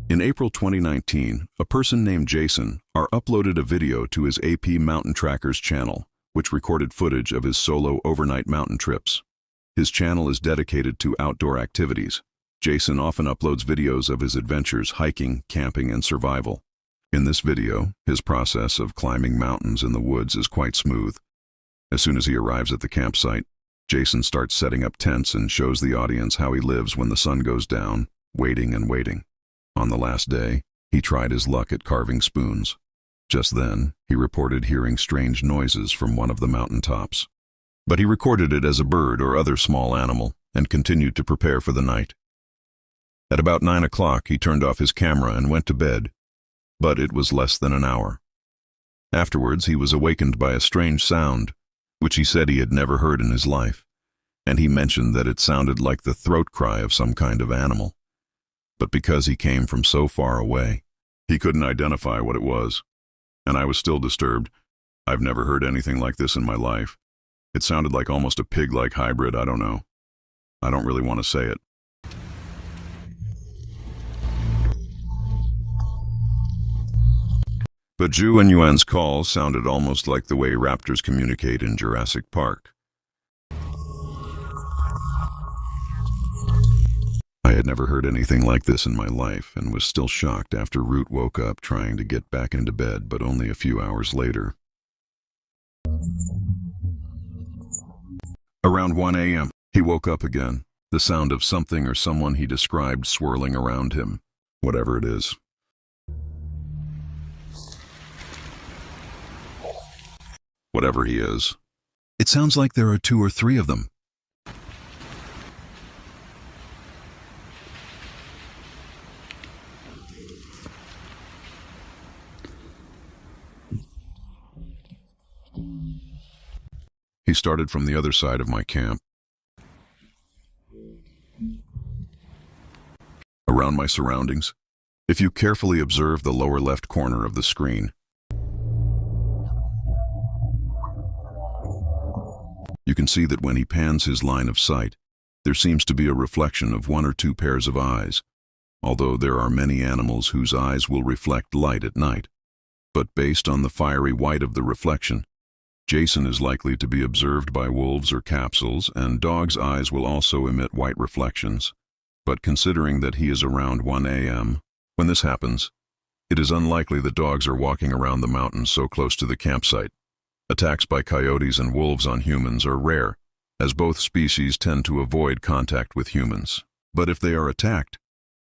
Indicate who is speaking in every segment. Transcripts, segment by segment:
Speaker 1: In April 2019, a person named Jason uploaded a video to his AP Mountain Trackers channel, which recorded footage of his solo overnight mountain trips. His channel is dedicated to outdoor activities. Jason often uploads videos of his adventures hiking, camping, and survival. In this video, his process of climbing mountains in the woods is quite smooth. As soon as he arrives at the campsite, Jason starts setting up tents and shows the audience how he lives when the sun goes down, waiting and waiting. On the last day, he tried his luck at carving spoons. Just then, he reported hearing strange noises from one of the mountain tops. But he recorded it as a bird or other small animal and continued to prepare for the night. At about 9 o'clock, he turned off his camera and went to bed, but it was less than an hour. Afterwards, he was awakened by a strange sound, which he said he had never heard in his life, and he mentioned that it sounded like the throat cry of some kind of animal. But because he came from so far away, he couldn't identify what it was, and I was still disturbed. I've never heard anything like this in my life. It sounded like almost a pig-like hybrid, I don't know. I don't really want to say it. But Zhu and Yuan's call sounded almost like the way raptors communicate in Jurassic Park. I had never heard anything like this in my life and was still shocked after Root woke up trying to get back into bed, but only a few hours later. Around 1 a.m., he woke up again, the sound of something or someone he described swirling around him, whatever it is. Whatever he is. It sounds like there are 2 or 3 of them. He started from the other side of my camp. Around my surroundings, if you carefully observe the lower left corner of the screen, you can see that when he pans his line of sight, there seems to be a reflection of 1 or 2 pairs of eyes, although there are many animals whose eyes will reflect light at night. But based on the fiery white of the reflection, Jason is likely to be observed by wolves or capsules, and dogs' eyes will also emit white reflections. But considering that he is around 1 a.m. when this happens, it is unlikely that dogs are walking around the mountains so close to the campsite. Attacks by coyotes and wolves on humans are rare, as both species tend to avoid contact with humans. But if they are attacked,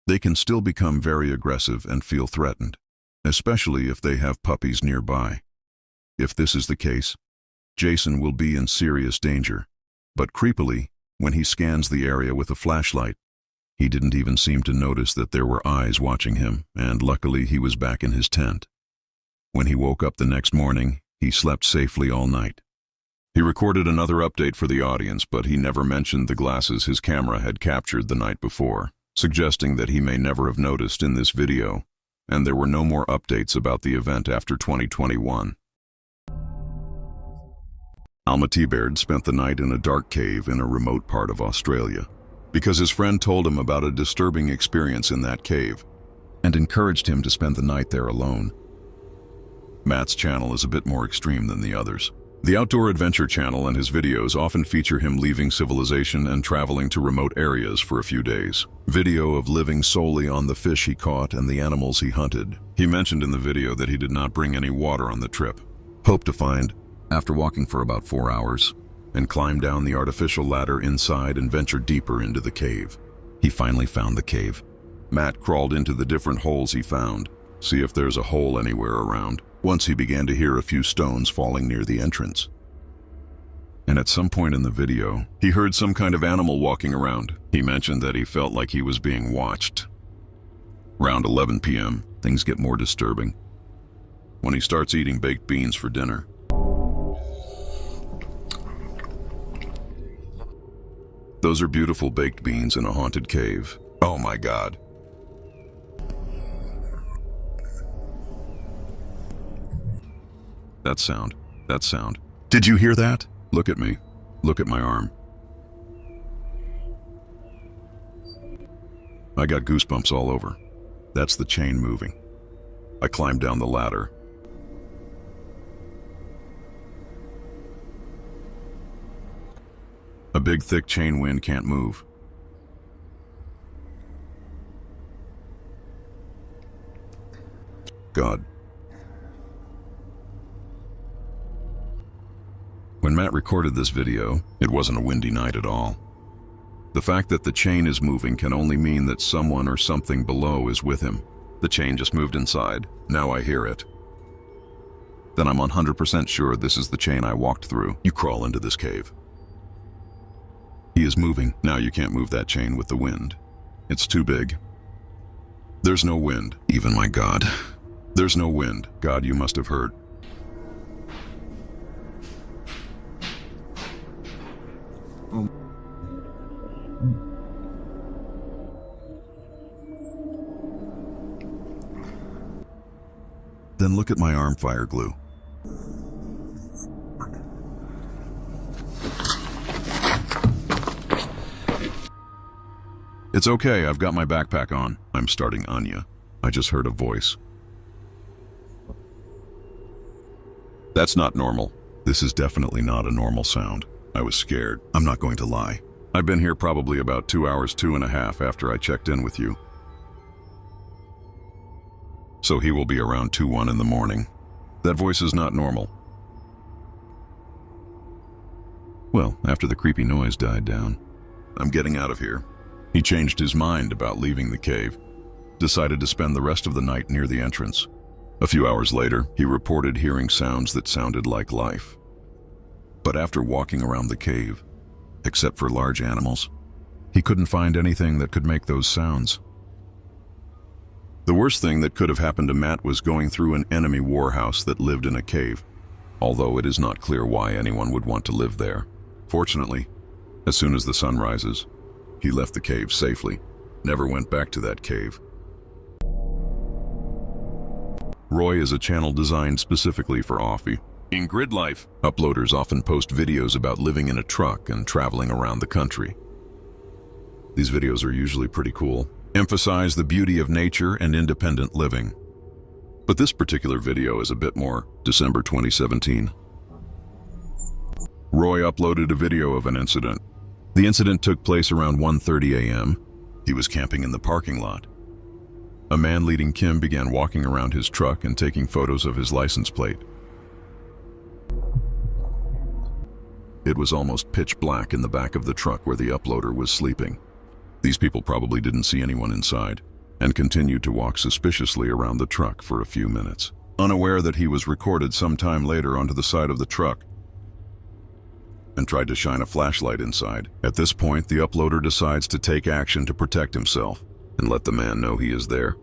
Speaker 1: they can still become very aggressive and feel threatened, especially if they have puppies nearby. If this is the case, Jason will be in serious danger. But creepily, when he scans the area with a flashlight, he didn't even seem to notice that there were eyes watching him, and luckily he was back in his tent. When he woke up the next morning, he slept safely all night. He recorded another update for the audience, but he never mentioned the glasses his camera had captured the night before, suggesting that he may never have noticed in this video, and there were no more updates about the event after 2021. Alma-T-Baird spent the night in a dark cave in a remote part of Australia, because his friend told him about a disturbing experience in that cave, and encouraged him to spend the night there alone. Matt's channel is a bit more extreme than the others. The Outdoor Adventure channel and his videos often feature him leaving civilization and traveling to remote areas for a few days. Video of living solely on the fish he caught and the animals he hunted. He mentioned in the video that he did not bring any water on the trip. Hope to find, after walking for about 4 hours, and climbed down the artificial ladder inside and ventured deeper into the cave. He finally found the cave. Matt crawled into the different holes he found, see if there's a hole anywhere around. Once he began to hear a few stones falling near the entrance. And at some point in the video, he heard some kind of animal walking around. He mentioned that he felt like he was being watched. Around 11 p.m., things get more disturbing, when he starts eating baked beans for dinner. Those are beautiful baked beans in a haunted cave. Oh my God. That sound. Did you hear that? Look at me. Look at my arm. I got goosebumps all over. That's the chain moving. I climbed down the ladder. A big, thick chain wind can't move. God. When Matt recorded this video, it wasn't a windy night at all. The fact that the chain is moving can only mean that someone or something below is with him. The chain just moved inside. Now I hear it. Then I'm 100% sure this is the chain I walked through. You crawl into this cave. He is moving. Now you can't move that chain with the wind. It's too big. There's no wind. Even my God. There's no wind. God, you must have heard. Then look at my arm fire glue. It's okay, I've got my backpack on. I'm starting Anya. I just heard a voice. That's not normal. This is definitely not a normal sound. I was scared. I'm not going to lie. I've been here probably about 2 hours, 2.5 after I checked in with you. So he will be around 2-1 in the morning. That voice is not normal. Well, after the creepy noise died down, I'm getting out of here. He changed his mind about leaving the cave, decided to spend the rest of the night near the entrance. A few hours later, he reported hearing sounds that sounded like life. But after walking around the cave, except for large animals, he couldn't find anything that could make those sounds. The worst thing that could have happened to Matt was going through an enemy warhouse that lived in a cave, although it is not clear why anyone would want to live there. Fortunately, as soon as the sun rises, he left the cave safely, never went back to that cave. Roy is a channel designed specifically for Offie. In Grid Life, uploaders often post videos about living in a truck and traveling around the country. These videos are usually pretty cool, emphasize the beauty of nature and independent living. But this particular video is a bit more December 2017. Roy uploaded a video of an incident. The incident took place around 1:30 a.m. He was camping in the parking lot. A man leading Kim began walking around his truck and taking photos of his license plate. It was almost pitch black in the back of the truck where the uploader was sleeping. These people probably didn't see anyone inside and continued to walk suspiciously around the truck for a few minutes, unaware that he was recorded sometime later onto the side of the truck, and tried to shine a flashlight inside. At this point, the uploader decides to take action to protect himself and let the man know he is there.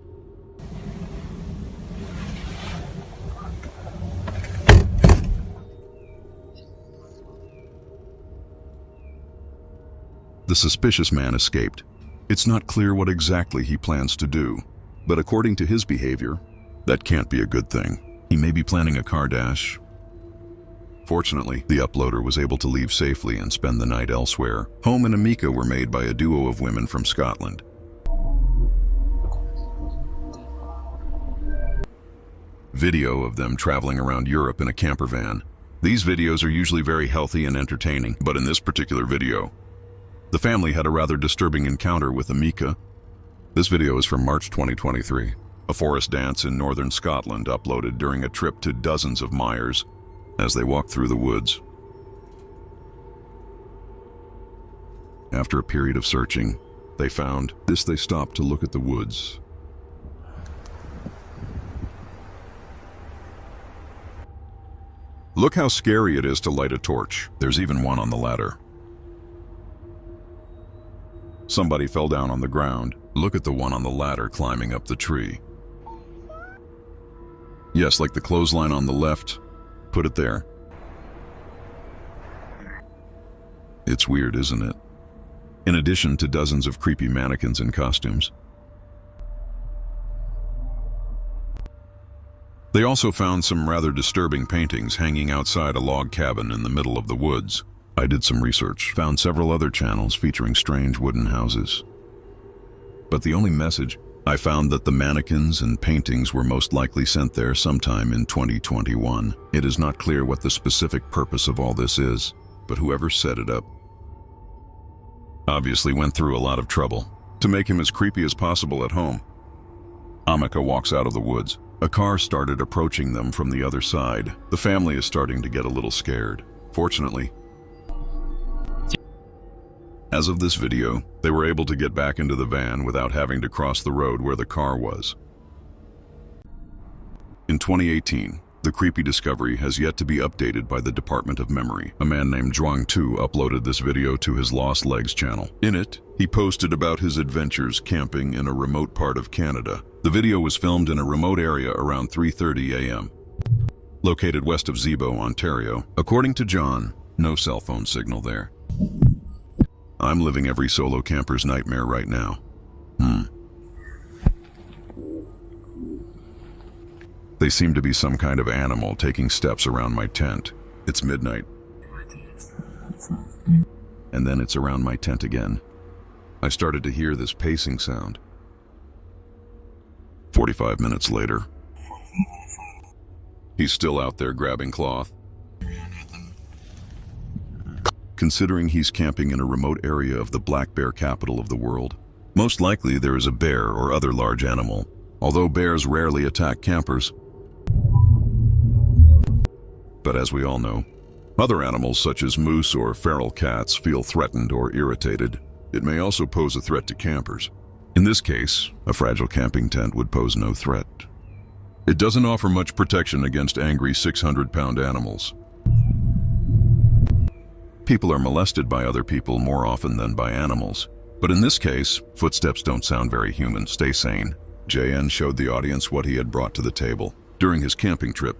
Speaker 1: The suspicious man escaped. It's not clear what exactly he plans to do, but according to his behavior, that can't be a good thing. He may be planning a car dash. Fortunately, the uploader was able to leave safely and spend the night elsewhere. Home and Amika were made by a duo of women from Scotland. Video of them traveling around Europe in a camper van. These videos are usually very healthy and entertaining, but in this particular video, the family had a rather disturbing encounter with Amika. This video is from March 2023. A forest dance in northern Scotland uploaded during a trip to dozens of mires as they walked through the woods. After a period of searching, they found this. They stopped to look at the woods. Look how scary it is to light a torch. There's even one on the ladder. Somebody fell down on the ground. Look at the one on the ladder climbing up the tree. Yes, like the clothesline on the left. Put it there. It's weird, isn't it? In addition to dozens of creepy mannequins in costumes. They also found some rather disturbing paintings hanging outside a log cabin in the middle of the woods. I did some research, found several other channels featuring strange wooden houses. But the only message I found that the mannequins and paintings were most likely sent there sometime in 2021. It is not clear what the specific purpose of all this is, but whoever set it up obviously went through a lot of trouble to make him as creepy as possible at home. Amika walks out of the woods. A car started approaching them from the other side. The family is starting to get a little scared. Fortunately, as of this video, they were able to get back into the van without having to cross the road where the car was. In 2018, the creepy discovery has yet to be updated by the Department of Memory. A man named Zhuang Tu uploaded this video to his Lost Legs channel. In it, he posted about his adventures camping in a remote part of Canada. The video was filmed in a remote area around 3:30 a.m. located west of Zibo, Ontario. According to John, no cell phone signal there. I'm living every solo camper's nightmare right now. They seem to be some kind of animal taking steps around my tent. It's midnight. And then it's around my tent again. I started to hear this pacing sound. 45 minutes later, he's still out there grabbing cloth. Considering he's camping in a remote area of the black bear capital of the world, most likely there is a bear or other large animal, although bears rarely attack campers. But as we all know, other animals such as moose or feral cats feel threatened or irritated. It may also pose a threat to campers. In this case, a fragile camping tent would pose no threat. It doesn't offer much protection against angry 600-pound animals. People are molested by other people more often than by animals. But in this case, footsteps don't sound very human. Stay sane. JN showed the audience what he had brought to the table during his camping trip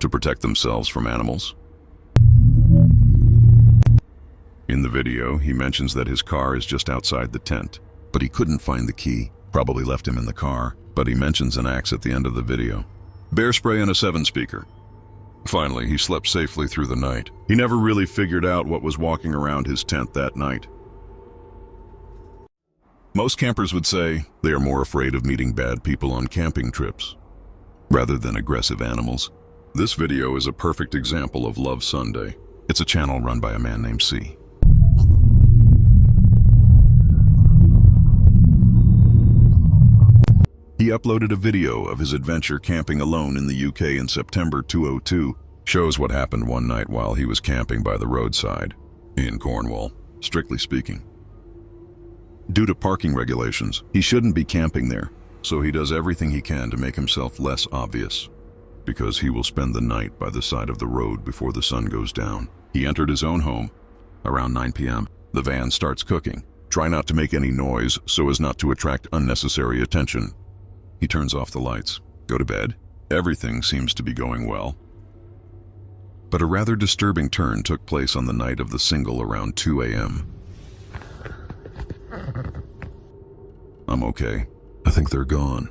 Speaker 1: to protect themselves from animals. In the video, he mentions that his car is just outside the tent, but he couldn't find the key. Probably left him in the car, but he mentions an axe at the end of the video. Bear spray and a 7-speaker. Finally, he slept safely through the night. He never really figured out what was walking around his tent that night. Most campers would say they are more afraid of meeting bad people on camping trips, rather than aggressive animals. This video is a perfect example of Love Sunday. It's a channel run by a man named C. He uploaded a video of his adventure camping alone in the UK in September 2002. Shows what happened one night while he was camping by the roadside in Cornwall, strictly speaking. Due to parking regulations, he shouldn't be camping there, so he does everything he can to make himself less obvious, because he will spend the night by the side of the road before the sun goes down. He entered his own home around 9 p.m. The van starts cooking. Try not to make any noise so as not to attract unnecessary attention. He turns off the lights. Go to bed. Everything seems to be going well. But a rather disturbing turn took place on the night of the single around 2 a.m. I'm okay. I think they're gone.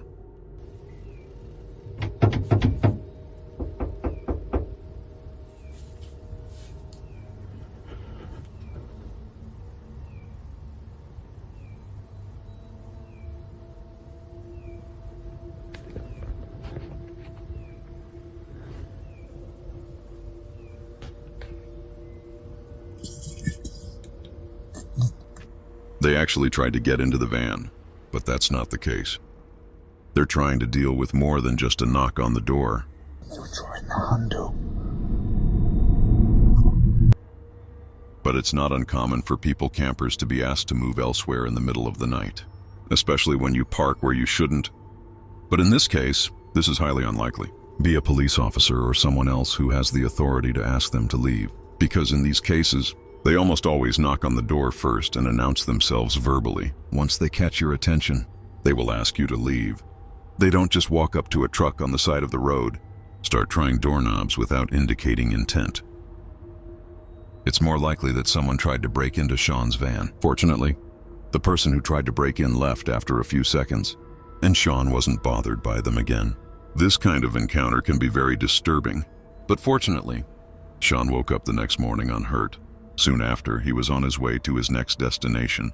Speaker 1: They actually tried to get into the van, but that's not the case. They're trying to deal with more than just a knock on the door.
Speaker 2: They were trying the handle.
Speaker 1: But it's not uncommon for campers to be asked to move elsewhere in the middle of the night, especially when you park where you shouldn't. But in this case, this is highly unlikely. Be a police officer or someone else who has the authority to ask them to leave, because in these cases, they almost always knock on the door first and announce themselves verbally. Once they catch your attention, they will ask you to leave. They don't just walk up to a truck on the side of the road, start trying doorknobs without indicating intent. It's more likely that someone tried to break into Sean's van. Fortunately, the person who tried to break in left after a few seconds, and Sean wasn't bothered by them again. This kind of encounter can be very disturbing, but fortunately, Sean woke up the next morning unhurt. Soon after, he was on his way to his next destination,